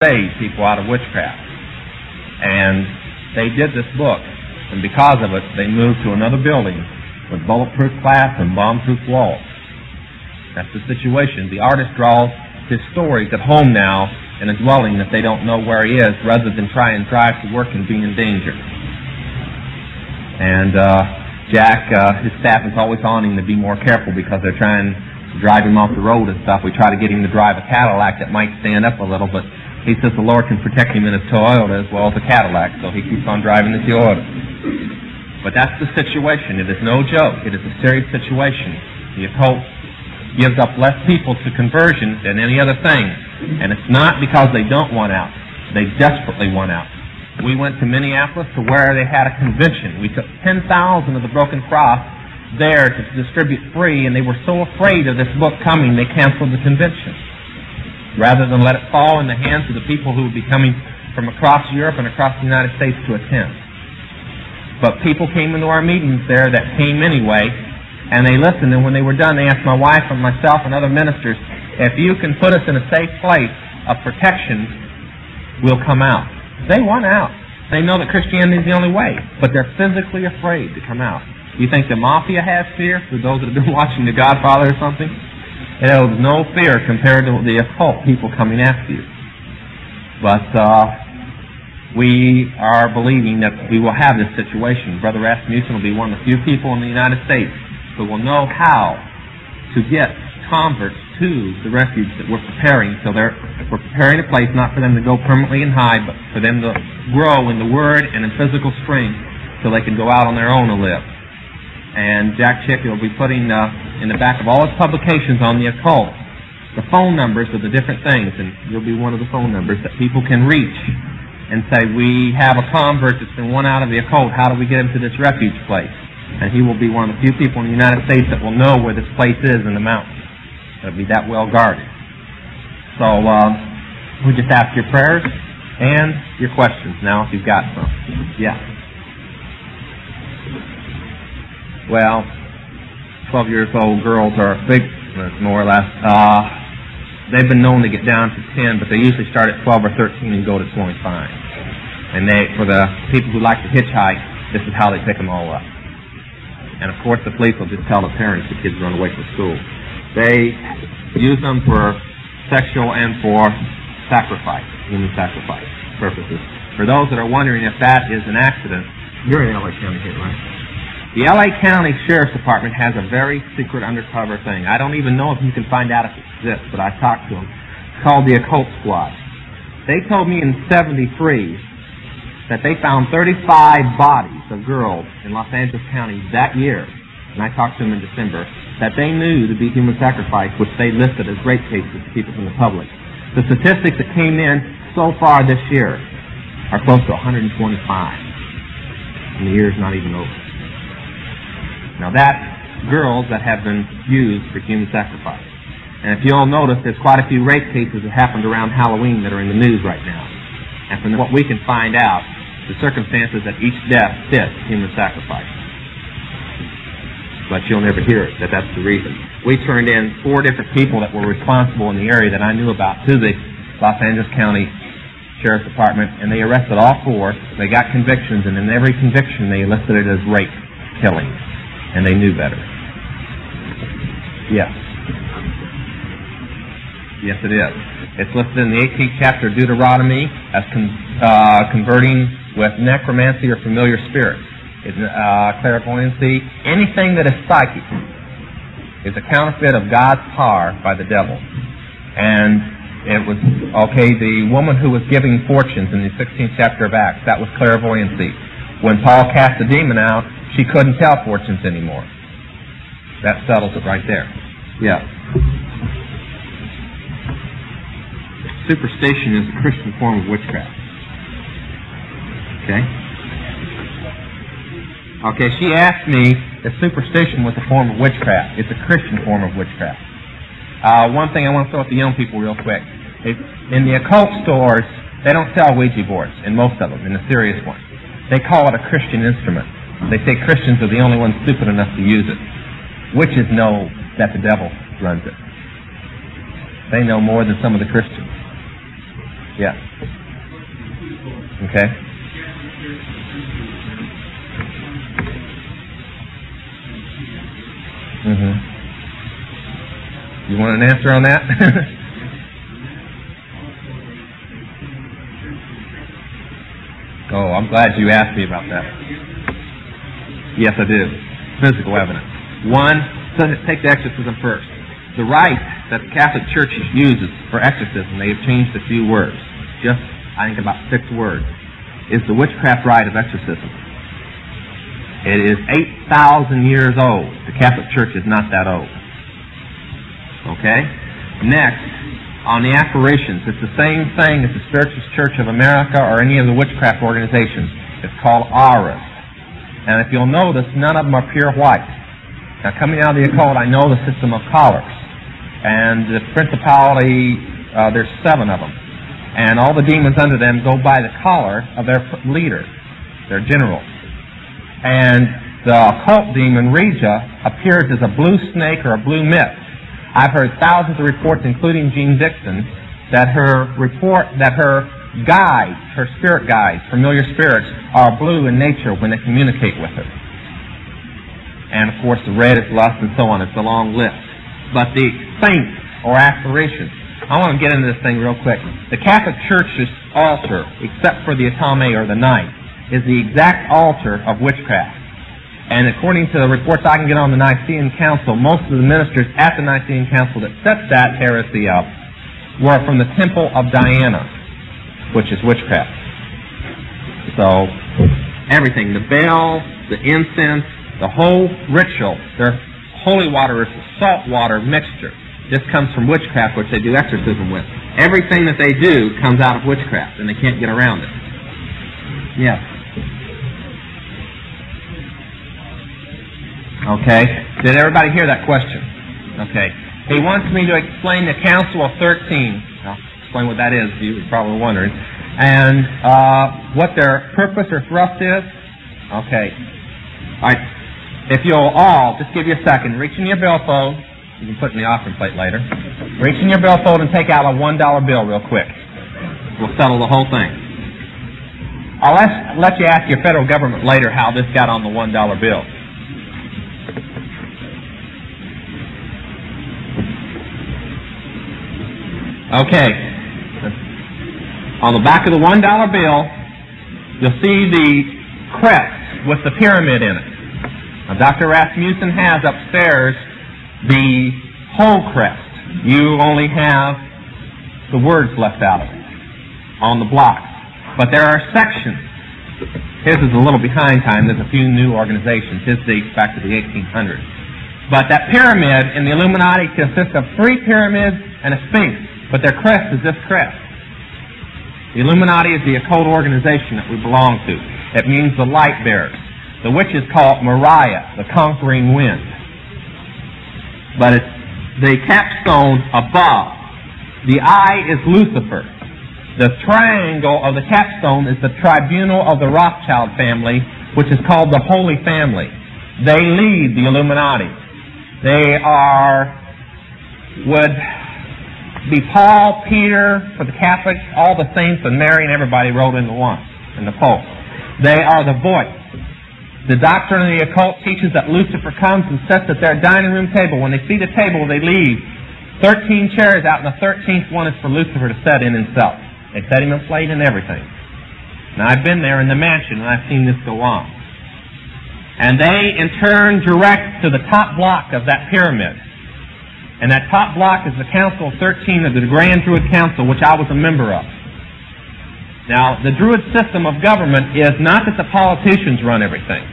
save people out of witchcraft. And they did this book, and because of it, they moved to another building with bulletproof glass and bomb-proof walls. That's the situation. The artist draws his stories at home now in a dwelling that they don't know where he is, rather than try and drive to work and be in danger. And Jack, his staff is always on him to be more careful because they're trying to drive him off the road and stuff. We try to get him to drive a Cadillac that might stand up a little, but he says the Lord can protect him in his Toyota as well as a Cadillac, so he keeps on driving the Toyota. But that's the situation. It is no joke. It is a serious situation. The occult gives up less people to conversion than any other thing. And it's not because they don't want out. They desperately want out. We went to Minneapolis to where they had a convention. We took 10,000 of the Broken Cross there to distribute free, and they were so afraid of this book coming, they canceled the convention, rather than let it fall in the hands of the people who would be coming from across Europe and across the United States to attend. But people came into our meetings there that came anyway, and they listened, and when they were done, they asked my wife and myself and other ministers, if you can put us in a safe place of protection, we'll come out. They want out. They know that Christianity is the only way, but they're physically afraid to come out. You think the mafia has fear, for those that have been watching The Godfather or something? It holds no fear compared to the occult people coming after you. But we are believing that we will have this situation. Brother Rasmussen will be one of the few people in the United States who will know how to get converts to the refuge that we're preparing. So we're preparing a place not for them to go permanently and hide, but for them to grow in the Word and in physical strength so they can go out on their own and live. And Jack Chick will be putting in the back of all his publications on the occult the phone numbers of the different things, and you'll be one of the phone numbers that people can reach and say, we have a convert that's been won out of the occult, how do we get him to this refuge place? And he will be one of the few people in the United States that will know where this place is in the mountains. It'll be that well guarded. So we just ask your prayers and your questions now if you've got some. Yeah. Well, 12 years old girls are big, more or less. They've been known to get down to 10, but they usually start at 12 or 13 and go to 25. And for the people who like to hitchhike, this is how they pick them all up. And of course the police will just tell the parents the kids run away from school. They use them for sexual and for sacrifice, human sacrifice purposes. For those that are wondering if that is an accident, you're in LA County here, right? The LA County Sheriff's Department has a very secret undercover thing. I don't even know if you can find out if it exists, but I talked to them. It's called the Occult Squad. They told me in '73 that they found 35 bodies of girls in Los Angeles County that year, and I talked to them in December, that they knew to be human sacrifice, which they listed as rape cases to keep it from the public. The statistics that came in so far this year are close to 125, and the year's not even over. Now that's girls that have been used for human sacrifice. And if you'll notice, there's quite a few rape cases that happened around Halloween that are in the news right now. And from what we can find out, the circumstances that each death fits human sacrifice. But you'll never hear it, that's the reason. We turned in 4 different people that were responsible in the area that I knew about to the Los Angeles County Sheriff's Department, and they arrested all 4. They got convictions, and in every conviction they listed it as rape, killing. And they knew better. Yes. Yes, it is. It's listed in the 18th chapter of Deuteronomy as converting with necromancy or familiar spirits. It's clairvoyancy. Anything that is psychic is a counterfeit of God's power by the devil. And it was, the woman who was giving fortunes in the 16th chapter of Acts, that was clairvoyancy. When Paul cast the demon out, she couldn't tell fortunes anymore. That settles it right there. Yeah. Superstition is a Christian form of witchcraft. Okay, she asked me if superstition was a form of witchcraft. It's a Christian form of witchcraft. One thing I want to throw at the young people real quick. In the occult stores, they don't sell Ouija boards, in most of them, in the serious ones. They call it a Christian instrument. They say Christians are the only ones stupid enough to use it. Witches know that the devil runs it. They know more than some of the Christians. Yeah. Okay. You want an answer on that? Oh, I'm glad you asked me about that. Yes, I do. Physical evidence. One, so take the exorcism first. The rite that the Catholic Church uses for exorcism, they have changed a few words. Just, I think, about 6 words. Is the witchcraft rite of exorcism. It is 8,000 years old. The Catholic Church is not that old. Okay? Next, on the apparitions, it's the same thing as the Spiritualist Church of America or any of the witchcraft organizations. It's called auras. And if you'll notice, none of them are pure white. Now, coming out of the occult, I know the system of collars. And the principality, there's 7 of them. And all the demons under them go by the collar of their leader, their general. And the occult demon, Regia, appears as a blue snake or a blue mist. I've heard thousands of reports, including Jean Dixon, that her guides, her spirit guides, familiar spirits, are blue in nature when they communicate with her. And, of course, the red is lust and so on. It's a long list. But the saints or apparitions, I want to get into this thing real quick. The Catholic Church's altar, except for the Atame or the knife, is the exact altar of witchcraft. And according to the reports I can get on the Nicene Council, most of the ministers at the Nicene Council that set that heresy up were from the Temple of Diana, which is witchcraft. So, everything, the bell, the incense, the whole ritual, their holy water is a salt water mixture. This comes from witchcraft, which they do exorcism with. Everything that they do comes out of witchcraft, and they can't get around it. Yes. Okay. Did everybody hear that question? Okay. He wants me to explain the Council of 13. I'll explain what that is. You were probably wondering. And what their purpose or thrust is. Okay. All right. If you'll all, just give you a second, reach in your billfold. You can put it in the offering plate later. Reach in your billfold and take out a $1 bill real quick. We'll settle the whole thing. I'll let you ask your federal government later how this got on the $1 bill. Okay. On the back of the $1 bill, you'll see the crest with the pyramid in it. Now, Dr. Rasmussen has upstairs the whole crest. You only have the words left out of it on the blocks. But there are sections. His is a little behind time. There's a few new organizations. His dates back to the 1800s. But that pyramid in the Illuminati consists of 3 pyramids and a sphinx. But their crest is this crest. The Illuminati is the occult organization that we belong to. It means the light bearers. The witches call it Mariah, the conquering wind. But it's the capstone above. The eye is Lucifer. The triangle of the capstone is the tribunal of the Rothschild family, which is called the Holy Family. They lead the Illuminati. They would be Paul, Peter, for the Catholics, all the saints, and Mary, and everybody rolled into one, and the Pope. They are the voice. The doctrine of the occult teaches that Lucifer comes and sits at their dining room table. When they see the table, they leave 13 chairs out, and the 13th one is for Lucifer to sit in himself. They set him in plate and everything. Now, I've been there in the mansion, and I've seen this go on. And they, in turn, direct to the top block of that pyramid. And that top block is the Council of 13 of the Grand Druid Council, which I was a member of. Now, the Druid system of government is not that the politicians run everything.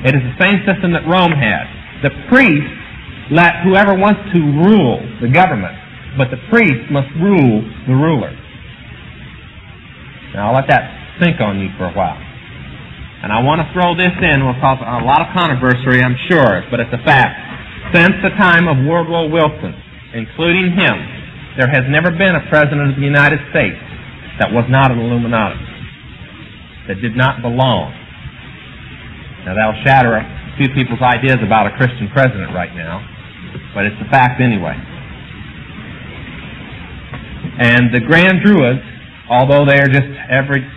It is the same system that Rome had. The priests let whoever wants to rule the government, but the priest must rule the ruler. Now, I'll let that sink on you for a while. And I want to throw this in. It will cause a lot of controversy, I'm sure, but it's a fact. Since the time of Woodrow Wilson, including him, there has never been a president of the United States that was not an Illuminati, that did not belong. Now, that'll shatter a few people's ideas about a Christian president right now, but it's a fact anyway. And the Grand Druids although they're just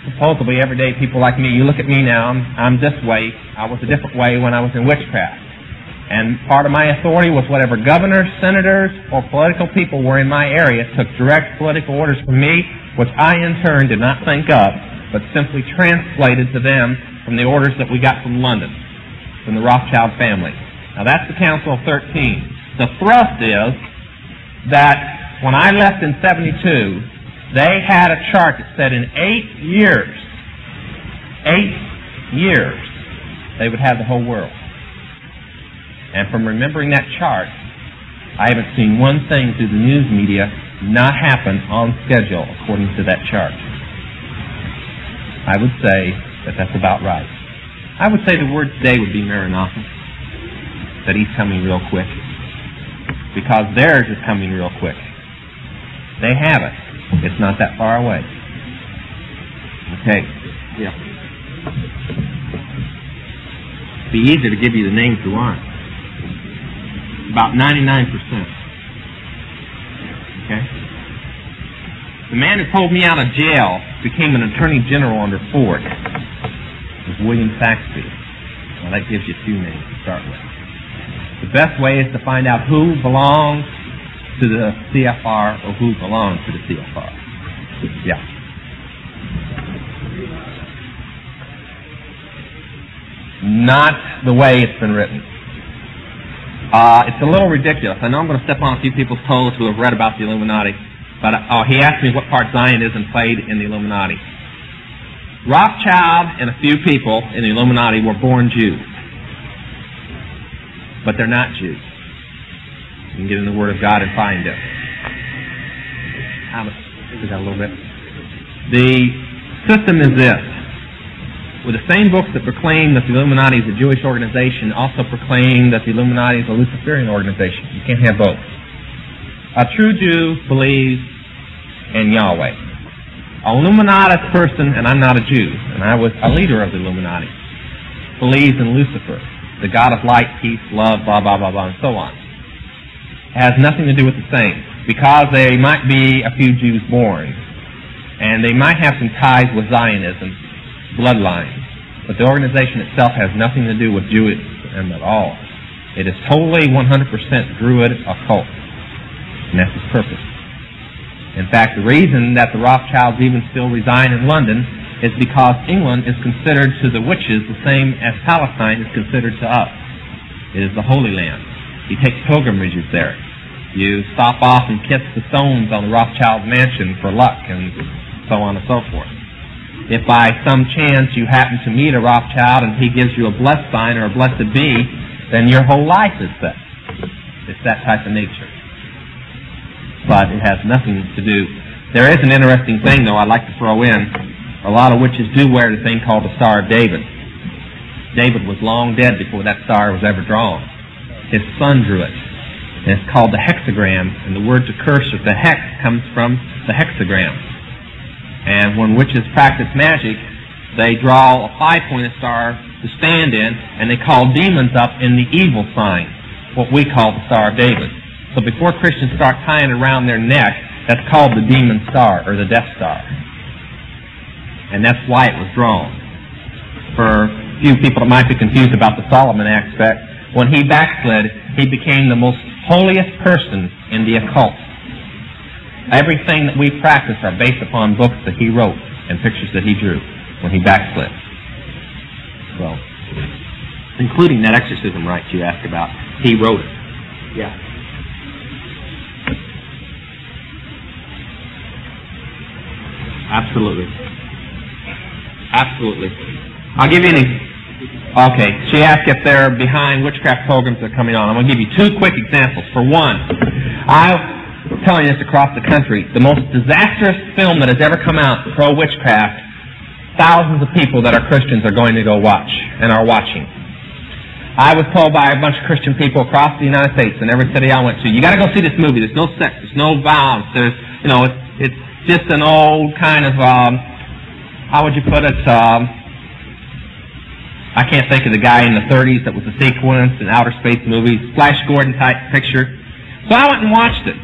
supposedly everyday people like me. You look at me now, I'm this way. I was a different way when I was in witchcraft. And part of my authority was whatever governors, senators, or political people were in my area took direct political orders from me, which I in turn did not think of, but simply translated to them from the orders that we got from London, from the Rothschild family. Now that's the Council of 13. The thrust is that when I left in 72, they had a chart that said in 8 years, they would have the whole world. And from remembering that chart, I haven't seen one thing through the news media not happen on schedule according to that chart. I would say that that's about right. I would say the word today would be Maranatha, that he's coming real quick, because theirs is coming real quick. They have it. It's not that far away. Okay. Yeah. It'd be easier to give you the names who aren't. About 99%. Okay? The man who pulled me out of jail became an attorney general under Ford. It was William Saxby. Well, that gives you two names to start with. The best way is to find out who belongs to the CFR or who belongs to the CFR. Yeah. Not the way it's been written. It's a little ridiculous. I know I'm going to step on a few people's toes who have read about the Illuminati, but he asked me what part Zionism played in the Illuminati. Rothschild and a few people in the Illuminati were born Jews, but they're not Jews. You can get in the Word of God and find it. We got a little bit. The system is this. With the same books that proclaim that the Illuminati is a Jewish organization also proclaim that the Illuminati is a Luciferian organization. You can't have both. A true Jew believes in Yahweh. An Illuminati person, and I'm not a Jew, and I was a leader of the Illuminati, believes in Lucifer, the God of light, peace, love, blah, blah, blah, blah, and so on. It has nothing to do with the same, because there might be a few Jews born, and they might have some ties with Zionism, bloodline, but the organization itself has nothing to do with Judaism at all. It is totally 100% Druid occult, and that's its purpose. In fact, the reason that the Rothschilds even still reside in London is because England is considered to the witches the same as Palestine is considered to us. It is the Holy Land. You take pilgrimages there. You stop off and kiss the stones on the Rothschild mansion for luck, and so on and so forth. If by some chance you happen to meet a Rothschild and he gives you a blessed sign or a blessed bee, then your whole life is set. It's that type of nature. But it has nothing to do. There is an interesting thing, though, I'd like to throw in. A lot of witches do wear the thing called the Star of David. David was long dead before that star was ever drawn. His son drew it. And it's called the hexagram, and the word to curse or the hex comes from the hexagram. And when witches practice magic, they draw a 5-pointed star to stand in, and they call demons up in the evil sign, what we call the Star of David. So before Christians start tying it around their neck, that's called the demon star, or the death star. And that's why it was drawn. For a few people that might be confused about the Solomon aspect, when he backslid, he became the most holiest person in the occult. Everything that we practice are based upon books that he wrote and pictures that he drew when he backslid. Well, including that exorcism rite you asked about. He wrote it. Yeah. Absolutely. Absolutely. I'll give you an example. Okay, she asked if they're behind witchcraft programs that are coming on. I'm going to give you two quick examples. For one, I'm telling you this across the country, the most disastrous film that has ever come out, pro-witchcraft, thousands of people that are Christians are going to go watch and are watching. I was told by a bunch of Christian people across the United States in every city I went to, you got to go see this movie. There's no sex, there's no violence, there's, you know, it's just an old kind of, how would you put it, I can't think of the guy in the 30s that was a sequence in outer space movies, Flash Gordon type picture. So I went and watched it.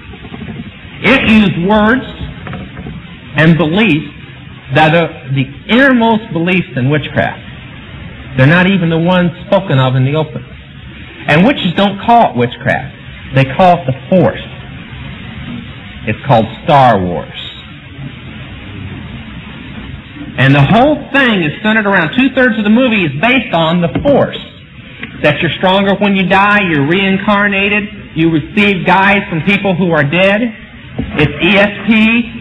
It used words and beliefs that are the innermost beliefs in witchcraft. They're not even the ones spoken of in the open. And witches don't call it witchcraft. They call it the Force. It's called Star Wars. And the whole thing is centered around, 2/3 of the movie is based on the Force. That you're stronger when you die, you're reincarnated, you receive guides from people who are dead. It's ESP,